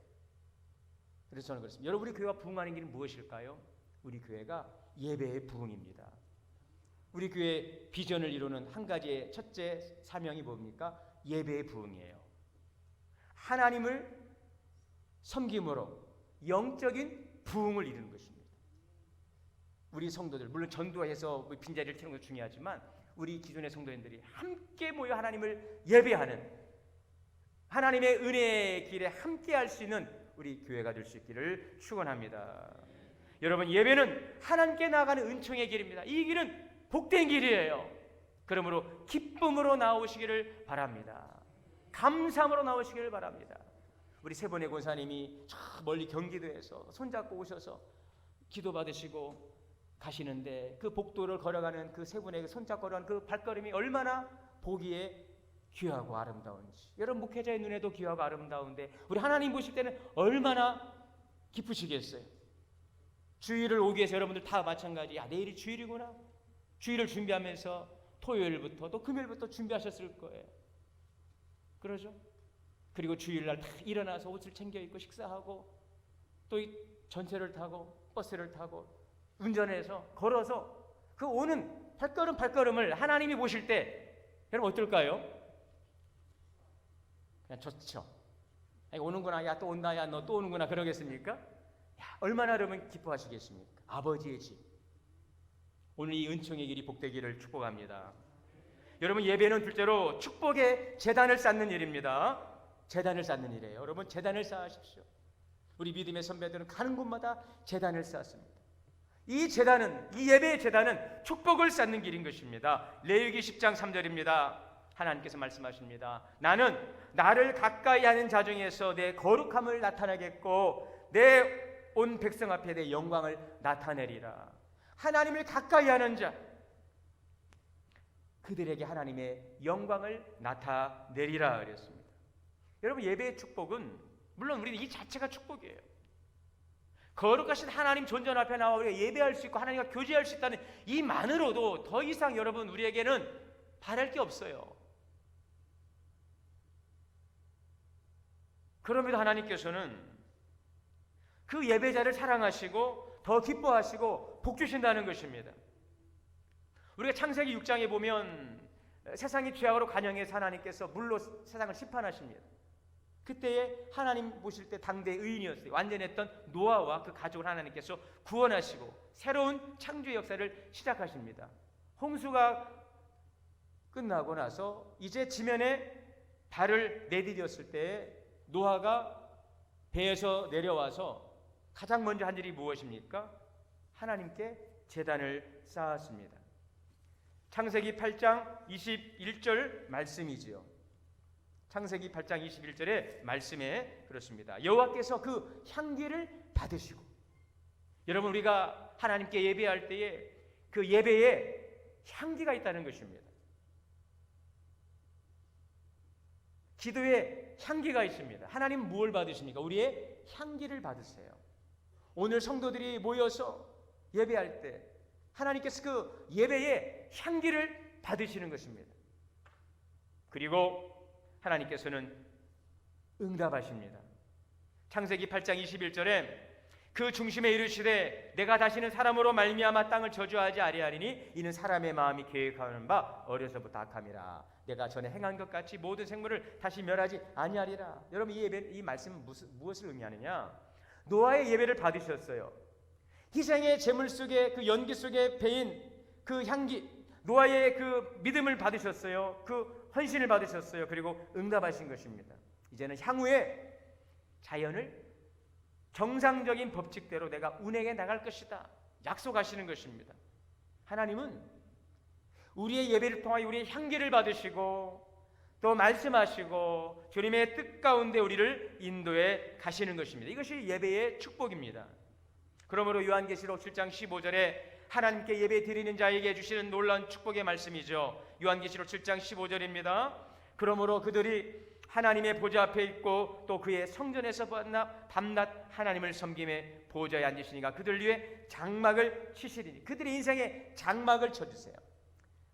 그래서 저는 그렇습니다. 여러분, 우리 교회가 부흥하는 길은 무엇일까요? 우리 교회가 예배의 부흥입니다. 우리 교회 비전을 이루는 한 가지의 첫째 사명이 뭡니까? 예배의 부흥이에요. 하나님을 섬김으로 영적인 부흥을 이루는 것입니다. 우리 성도들, 물론 전도해서 빈자리를 채우는 것도 중요하지만 우리 기존의 성도님들이 함께 모여 하나님을 예배하는, 하나님의 은혜의 길에 함께 할 수 있는 우리 교회가 될 수 있기를 축원합니다. 여러분, 예배는 하나님께 나아가는 은총의 길입니다. 이 길은 복된 길이에요. 그러므로 기쁨으로 나오시기를 바랍니다. 감사함으로 나오시기를 바랍니다. 우리 세 번의 권사님이 저 멀리 경기도에서 손잡고 오셔서 기도 받으시고 가시는데 그 복도를 걸어가는 그 세 분의 손잡고 걸어가는 그 발걸음이 얼마나 보기에 귀하고 아름다운지, 여러분 목회자의 눈에도 귀하고 아름다운데 우리 하나님 보실 때는 얼마나 기쁘시겠어요. 주일을 오기 위해서 여러분들 다 마찬가지, 내일이 주일이구나, 주일을 준비하면서 토요일부터 또 금요일부터 준비하셨을 거예요. 그러죠? 그리고 주일날 다 일어나서 옷을 챙겨 입고 식사하고 또 이 전철을 타고 버스를 타고 운전해서 걸어서 그 오는 발걸음을 하나님이 보실 때 여러분 어떨까요? 그냥 좋죠. 오는구나, 야 또 온다, 야 너 또 오는구나 그러겠습니까? 야, 얼마나 여러분 기뻐하시겠습니까? 아버지의 집, 오늘 이 은총의 길이 복되기를 축복합니다. 여러분, 예배는 둘째로 축복의 제단을 쌓는 일입니다. 제단을 쌓는 일이에요. 여러분, 제단을 쌓으십시오. 우리 믿음의 선배들은 가는 곳마다 제단을 쌓습니다. 이 제단은, 이 예배의 제단은 축복을 쌓는 길인 것입니다. 레위기 10장 3절입니다. 하나님께서 말씀하십니다. 나는 나를 가까이 하는 자 중에서 내 거룩함을 나타내겠고 내 온 백성 앞에 내 영광을 나타내리라. 하나님을 가까이 하는 자, 그들에게 하나님의 영광을 나타내리라 그랬습니다. 여러분, 예배의 축복은 물론 우리 이 자체가 축복이에요. 거룩하신 하나님 존전 앞에 나와 우리가 예배할 수 있고 하나님과 교제할 수 있다는 이만으로도 더 이상 여러분 우리에게는 바랄 게 없어요. 그럼에도 하나님께서는 그 예배자를 사랑하시고 더 기뻐하시고 복 주신다는 것입니다. 우리가 창세기 6장에 보면 세상이 죄악으로 관영해서 하나님께서 물로 세상을 심판하십니다. 그때에 하나님 보실 때 당대의 의인이었어요. 완전했던 노아와 그 가족을 하나님께서 구원하시고 새로운 창조의 역사를 시작하십니다. 홍수가 끝나고 나서 이제 지면에 발을 내디뎠을 때 노아가 배에서 내려와서 가장 먼저 한 일이 무엇입니까? 하나님께 제단을 쌓았습니다. 창세기 8장 21절 말씀이지요. 창세기 8장 21절의 말씀에 그렇습니다. 여호와께서 그 향기를 받으시고, 여러분 우리가 하나님께 예배할 때에 그 예배에 향기가 있다는 것입니다. 기도에 향기가 있습니다. 하나님 무엇을 받으십니까? 우리의 향기를 받으세요. 오늘 성도들이 모여서 예배할 때 하나님께서 그 예배의 향기를 받으시는 것입니다. 그리고 하나님께서는 응답하십니다. 창세기 8장 21절에 그 중심에 이르시되 내가 다시는 사람으로 말미암아 땅을 저주하지 아니하리니 이는 사람의 마음이 계획하는 바 어려서부터 악함이라. 내가 전에 행한 것 같이 모든 생물을 다시 멸하지 아니하리라. 여러분, 이 말씀은 무엇을 의미하느냐? 노아의 예배를 받으셨어요. 희생의 제물 속에 그 연기 속에 배인 그 향기, 노아의 그 믿음을 받으셨어요. 그 헌신을 받으셨어요. 그리고 응답하신 것입니다. 이제는 향후에 자연을 정상적인 법칙대로 내가 운행해 나갈 것이다 약속하시는 것입니다. 하나님은 우리의 예배를 통하여 우리의 향기를 받으시고 또 말씀하시고 주님의 뜻 가운데 우리를 인도해 가시는 것입니다. 이것이 예배의 축복입니다. 그러므로 요한계시록 7장 15절에 하나님께 예배 드리는 자에게 주시는 놀라운 축복의 말씀이죠. 요한계시록 7장 15절입니다. 그러므로 그들이 하나님의 보좌 앞에 있고 또 그의 성전에서 밤낮 하나님을 섬김에 보좌에 앉으시니까 그들 위에 장막을 치시리니 그들의 인생에 장막을 쳐주세요.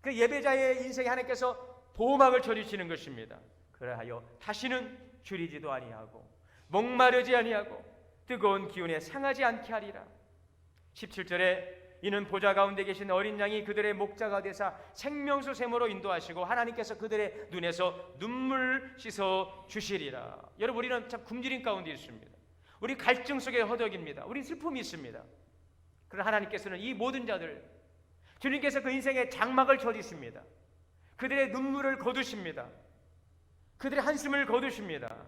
그 예배자의 인생에 하나님께서 보호막을 쳐주시는 것입니다. 그러하여 다시는 줄이지도 아니하고 목마르지 아니하고 뜨거운 기운에 상하지 않게 하리라. 17절에 이는 보좌 가운데 계신 어린 양이 그들의 목자가 되사 생명수 샘으로 인도하시고 하나님께서 그들의 눈에서 눈물 씻어 주시리라. 여러분, 우리는 참 굶주림 가운데 있습니다. 우리 갈증 속에 허덕입니다. 우리 슬픔이 있습니다. 그러나 하나님께서는 이 모든 자들, 주님께서 그 인생에 장막을 쳐주십니다. 그들의 눈물을 거두십니다. 그들의 한숨을 거두십니다.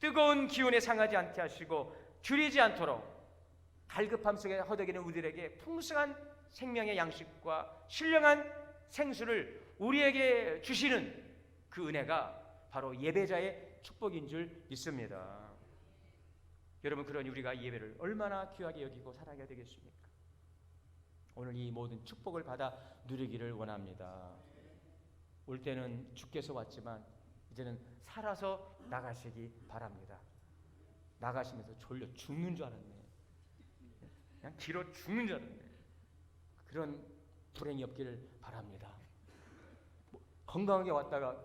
뜨거운 기운에 상하지 않게 하시고 줄이지 않도록 갈급함 속에 허덕이는 우리들에게 풍성한 생명의 양식과 신령한 생수를 우리에게 주시는 그 은혜가 바로 예배자의 축복인 줄 믿습니다. 여러분, 그러니 우리가 예배를 얼마나 귀하게 여기고 사랑해야 되겠습니까? 오늘 이 모든 축복을 받아 누리기를 원합니다. 올 때는 주께서 왔지만 이제는 살아서 나가시기 바랍니다. 나가시면서 졸려 죽는 줄 알았네. 그냥 길어 죽는 줄 알았네. 그런 불행이 없기를 바랍니다. 건강하게 왔다가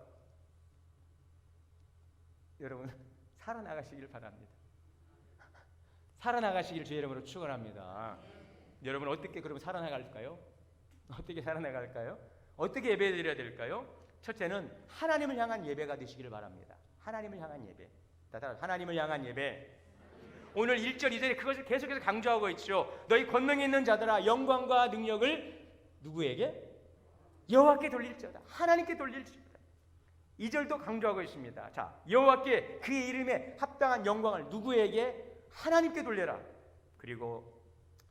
여러분 살아나가시기를 바랍니다. 살아나가시기를 주의 이름으로 축원합니다. 여러분, 어떻게 그러면 살아나갈까요? 어떻게 살아나갈까요? 어떻게 예배드려야 될까요? 첫째는 하나님을 향한 예배가 되시기를 바랍니다. 하나님을 향한 예배. 하나님을 향한 예배. 오늘 1절 2절에 그것을 계속해서 강조하고 있죠. 너희 권능이 있는 자들아 영광과 능력을 누구에게? 여호와께 돌릴지어다. 하나님께 돌릴지어다. 2절도 강조하고 있습니다. 자, 여호와께 그의 이름에 합당한 영광을 누구에게? 하나님께 돌려라. 그리고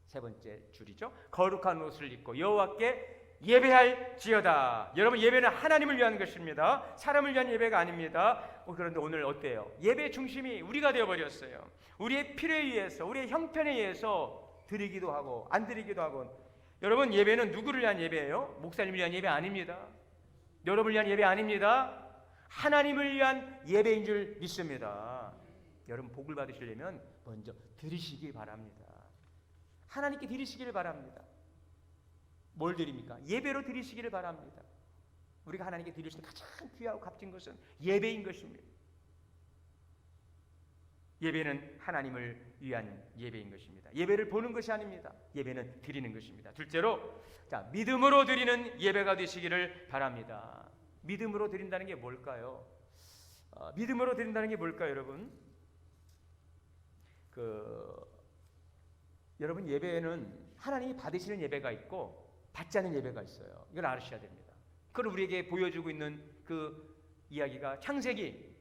세 번째 줄이죠. 거룩한 옷을 입고 여호와께 예배할지어다. 여러분, 예배는 하나님을 위한 것입니다. 사람을 위한 예배가 아닙니다. 그런데 오늘 어때요? 예배 중심이 우리가 되어버렸어요. 우리의 필요에 의해서, 우리의 형편에 의해서 드리기도 하고 안 드리기도 하고. 여러분, 예배는 누구를 위한 예배예요? 목사님을 위한 예배 아닙니다. 여러분을 위한 예배 아닙니다. 하나님을 위한 예배인 줄 믿습니다. 여러분, 복을 받으시려면 먼저 드리시기 바랍니다. 하나님께 드리시기를 바랍니다. 뭘 드립니까? 예배로 드리시기를 바랍니다. 우리가 하나님께 드릴 수 있는 가장 귀하고 값진 것은 예배인 것입니다. 예배는 하나님을 위한 예배인 것입니다. 예배를 보는 것이 아닙니다. 예배는 드리는 것입니다. 둘째로, 자, 믿음으로 드리는 예배가 되시기를 바랍니다. 믿음으로 드린다는 게 뭘까요? 믿음으로 드린다는 게 뭘까요, 여러분? 여러분, 예배는 하나님이 받으시는 예배가 있고 받지 않는 예배가 있어요. 이걸 아셔야 됩니다. 그걸 우리에게 보여주고 있는 그 이야기가 창세기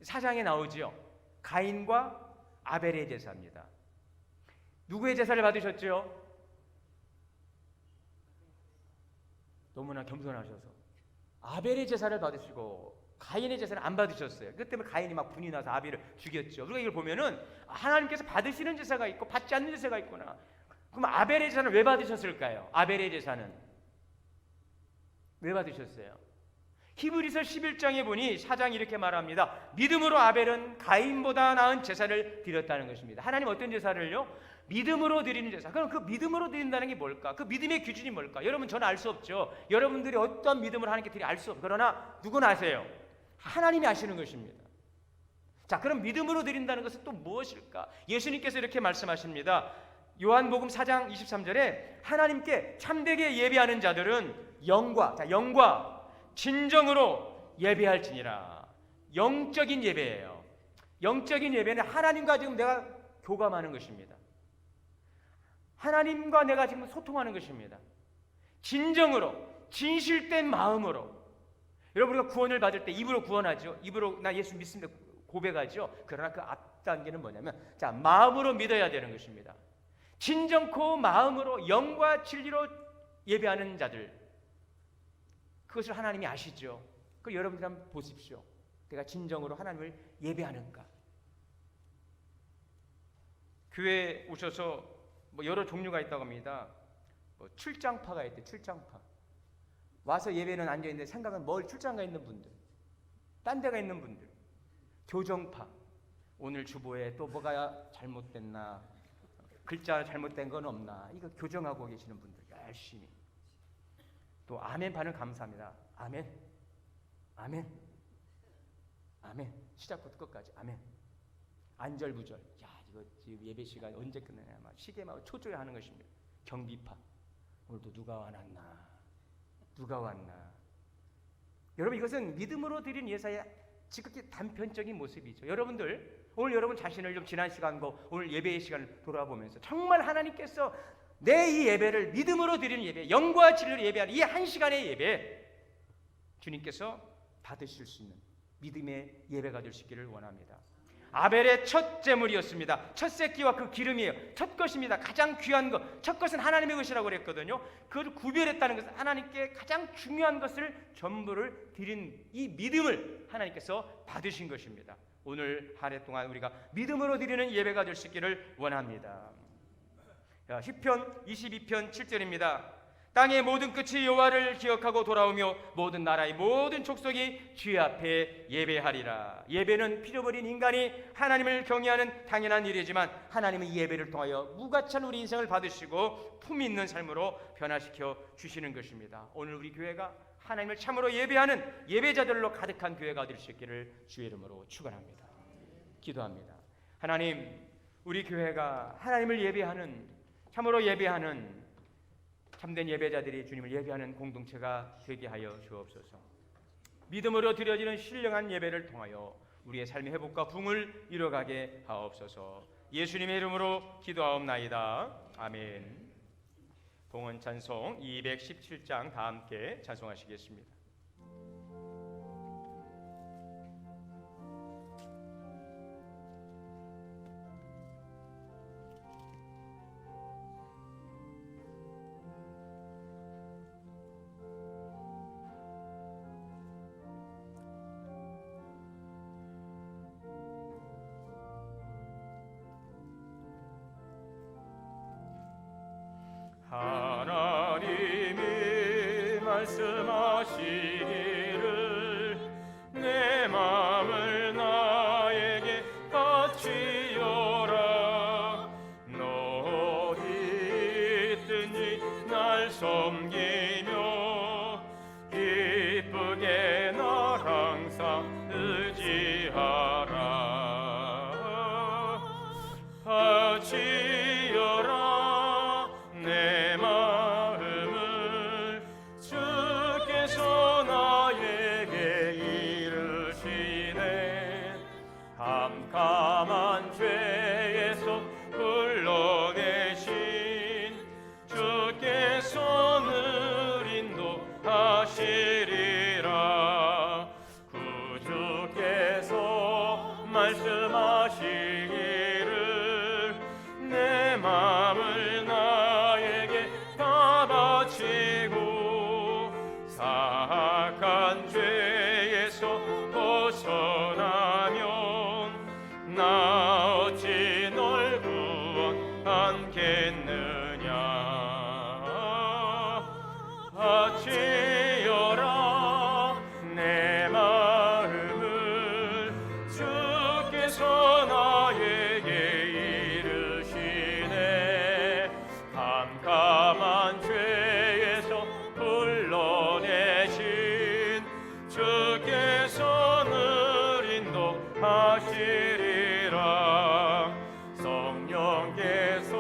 4장에 나오지요. 가인과 아벨의 제사입니다. 누구의 제사를 받으셨죠? 너무나 겸손하셔서 아벨의 제사를 받으시고 가인의 제사를 안 받으셨어요. 그것 때문에 가인이 막 분이 나서 아벨을 죽였죠. 우리가 이걸 보면은 하나님께서 받으시는 제사가 있고 받지 않는 제사가 있구나. 그럼 아벨의 제사는 왜 받으셨을까요? 아벨의 제사는 왜 받으셨어요? 히브리서 11장에 보니 4장이 이렇게 말합니다. 믿음으로 아벨은 가인보다 나은 제사를 드렸다는 것입니다. 하나님 어떤 제사를요? 믿음으로 드리는 제사. 그럼 그 믿음으로 드린다는 게 뭘까? 그 믿음의 기준이 뭘까? 여러분, 저는 알 수 없죠. 여러분들이 어떤 믿음을 하나님께 드리 알 수 없어요. 그러나 누구는 아세요? 하나님이 아시는 것입니다. 자, 그럼 믿음으로 드린다는 것은 또 무엇일까? 예수님께서 이렇게 말씀하십니다. 요한복음 4장 23절에 하나님께 참되게 예배하는 자들은 영과 진정으로 예배할지니라. 영적인 예배예요. 영적인 예배는 하나님과 지금 내가 교감하는 것입니다. 하나님과 내가 지금 소통하는 것입니다. 진정으로, 진실된 마음으로. 여러분, 우리가 구원을 받을 때 입으로 구원하죠. 입으로 나 예수 믿습니다 고백하죠. 그러나 그 앞 단계는 뭐냐면, 자, 마음으로 믿어야 되는 것입니다. 진정코 마음으로 영과 진리로 예배하는 자들, 그것을 하나님이 아시죠. 그 여러분들 한번 보십시오. 내가 진정으로 하나님을 예배하는가? 교회에 오셔서 여러 종류가 있다고 합니다. 출장파가 있대. 출장파 와서 예배는 앉아 있는데 생각은 뭘 출장 가 있는 분들. 딴 데가 있는 분들, 교정파, 오늘 주보에 또 뭐가 잘못됐나, 글자 잘못된 건 없나, 이거 교정하고 계시는 분들 열심히. 또 아멘 반응 감사합니다. 아멘, 아멘, 아멘. 시작부터 끝까지 아멘. 안절부절. 야, 이거 지금 예배 시간 언제 끝내냐, 막 시계만 초조해하는 것입니다. 경비파. 오늘도 누가 왔나, 누가 왔나. 여러분, 이것은 믿음으로 드린 예사의 지극히 단편적인 모습이죠. 여러분들, 오늘 여러분 자신을 좀 지난 시간과 오늘 예배의 시간을 돌아보면서 정말 하나님께서 내 이 예배를 믿음으로 드리는 예배, 영과 진리로 예배하는 이 한 시간의 예배, 주님께서 받으실 수 있는 믿음의 예배가 될 수 있기를 원합니다. 아벨의 첫 제물이었습니다. 첫 새끼와 그 기름이에요. 첫 것입니다. 가장 귀한 것. 첫 것은 하나님의 것이라고 그랬거든요. 그걸 구별했다는 것은 하나님께 가장 중요한 것을 전부를 드린 이 믿음을 하나님께서 받으신 것입니다. 오늘 한 해 동안 우리가 믿음으로 드리는 예배가 될 수 있기를 원합니다. 시편 22편 7절입니다. 땅의 모든 끝이 여호와를 기억하고 돌아오며 모든 나라의 모든 족속이 주의 앞에 예배하리라. 예배는 피조물인 인간이 하나님을 경외하는 당연한 일이지만 하나님은 이 예배를 통하여 무가치한 우리 인생을 받으시고 품 있는 삶으로 변화시켜 주시는 것입니다. 오늘 우리 교회가 하나님을 참으로 예배하는 예배자들로 가득한 교회가 될 수 있기를 주의 이름으로 축원합니다. 기도합니다. 하나님, 우리 교회가 하나님을 예배하는, 참으로 예배하는 참된 예배자들이 주님을 예배하는 공동체가 되게 하여 주옵소서. 믿음으로 드려지는 신령한 예배를 통하여 우리의 삶의 회복과 부흥을 이뤄가게 하옵소서. 예수님의 이름으로 기도하옵나이다. 아멘. 봉헌 찬송 217장 다 함께 찬송하시겠습니다. 하나님이 말씀하시기를 내 마음을 나에게 바치어라. 너 어디든지 날 섬기며 기쁘게 날 항상 의지하라. 바치어라 내 마음을 주께서 나에게 이르시네. 캄캄한 죄에서 불러내신 주께서 늘 인도하시리라. 구주께서 말씀하시기를 내 마음을 나에게 다 바치고 사악한 죄에서 벗어나면 나 어찌 널 구원하겠느냐. 바치어라 내 마음을 주께서 나에게 이르시네. 캄캄한 죄에서 불러내신 주께서 늘 인도하시리라. 성령께서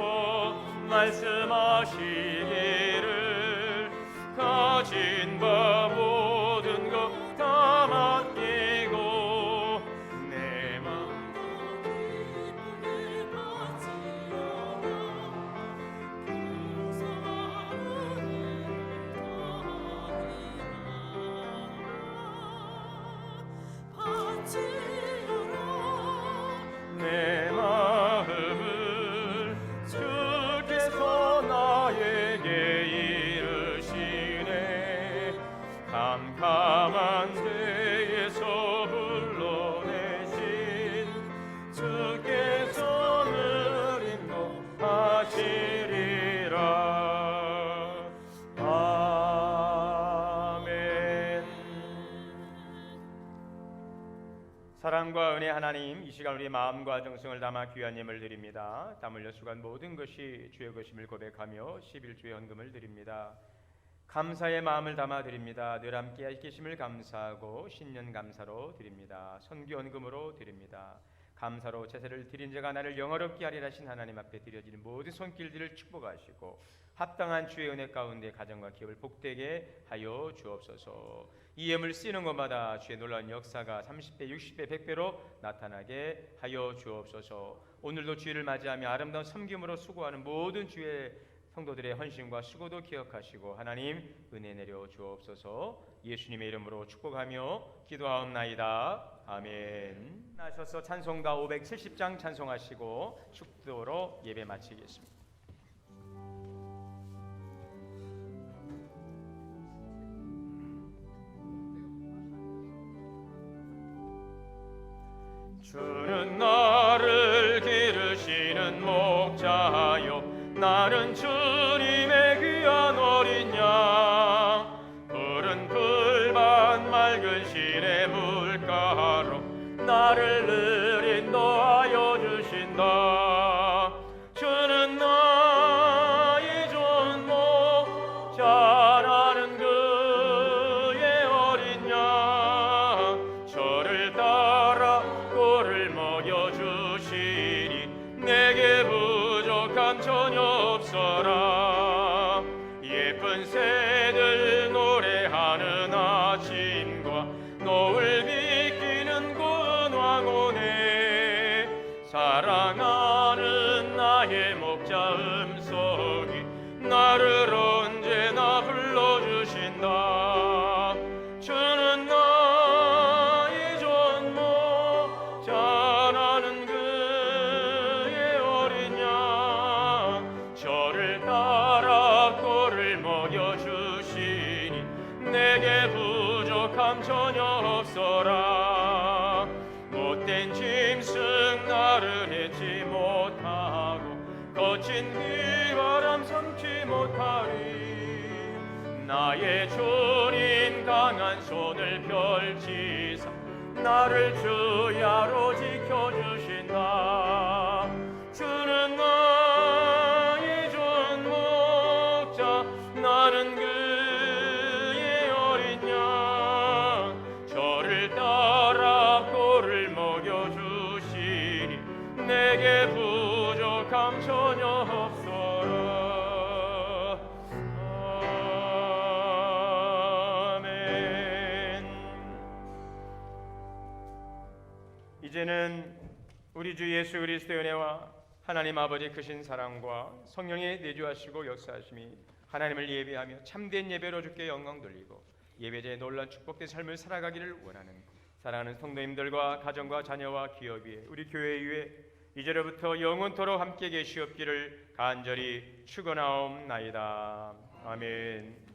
말씀하시기를 가진 바 모든 것 다 맡기고 내 마음 내 마음을 주께서 나의 하나님, 이 시간 우리의 마음과 정성을 담아 귀한 예물 드립니다. 땀 흘려 수고한 모든 것이 주의 것임을 고백하며 11주의 헌금을 드립니다. 감사의 마음을 담아 드립니다. 늘 함께 계심을 감사하고 신년 감사로 드립니다. 선교 헌금으로 드립니다. 감사로 제사를 드린 자가 나를 영화롭게 하리라 하신 하나님 앞에 드려지는 모든 손길들을 축복하시고 합당한 주의 은혜 가운데 가정과 기업을 복되게 하여 주옵소서. 이 예물 쓰는 것마다 주의 놀라운 역사가 30배, 60배, 100배로 나타나게 하여 주옵소서. 오늘도 주일을 맞이하며 아름다운 섬김으로 수고하는 모든 주의 성도들의 헌신과 수고도 기억하시고 하나님 은혜 내려 주옵소서. 예수님의 이름으로 축복하며 기도하옵나이다. 아멘. 나셔서 찬송가 570장 찬송하시고 축도로 예배 마치겠습니다. 주는 나를 기르시는 목자요 나는 주님의 귀한 어린 양 푸른 풀밭 맑은 시내 물가로 나를 늘 인도하여 주신다. 주는 나의 좋은 목자 나는 그의 어린 양 저를 따라 꼴을 먹여주시니 내게 부족함 전혀 없어라. 예쁜 새들 노래하는 아침과 노을 비키는 고운 황혼에 사랑하는 나의 목자 음성이 나를 언제나 불러주신다. 주는 나의 좋은 목자 나는 그의 어린 양 저를 따라 꼴을 먹여주시니 내게 부족함 전혀 없어라. 못된 짐승 나르해지 못하고 거친 비바람 삼지 못하리. 나의 주님 강한 손을 펼치사 나를 주야로 지켜주신다. 주는 나의 좋은 목자 나는 그의 어린 양 저를 따라 꼴을 먹여주시니 내게 부족함 전혀 없어라. 아멘. 이제는 우리 주 예수 그리스도의 은혜와 하나님 아버지 크신 사랑과 성령의 내주하시고 역사하심이 하나님을 예배하며 참된 예배로 주께 영광 돌리고 예배자의 놀라운 축복된 삶을 살아가기를 원하는 사랑하는 성도님들과 가정과 자녀와 기업 위에 우리 교회 위에 이제로부터 영원토록 함께 계시옵기를 간절히 축원하옵나이다. 아멘.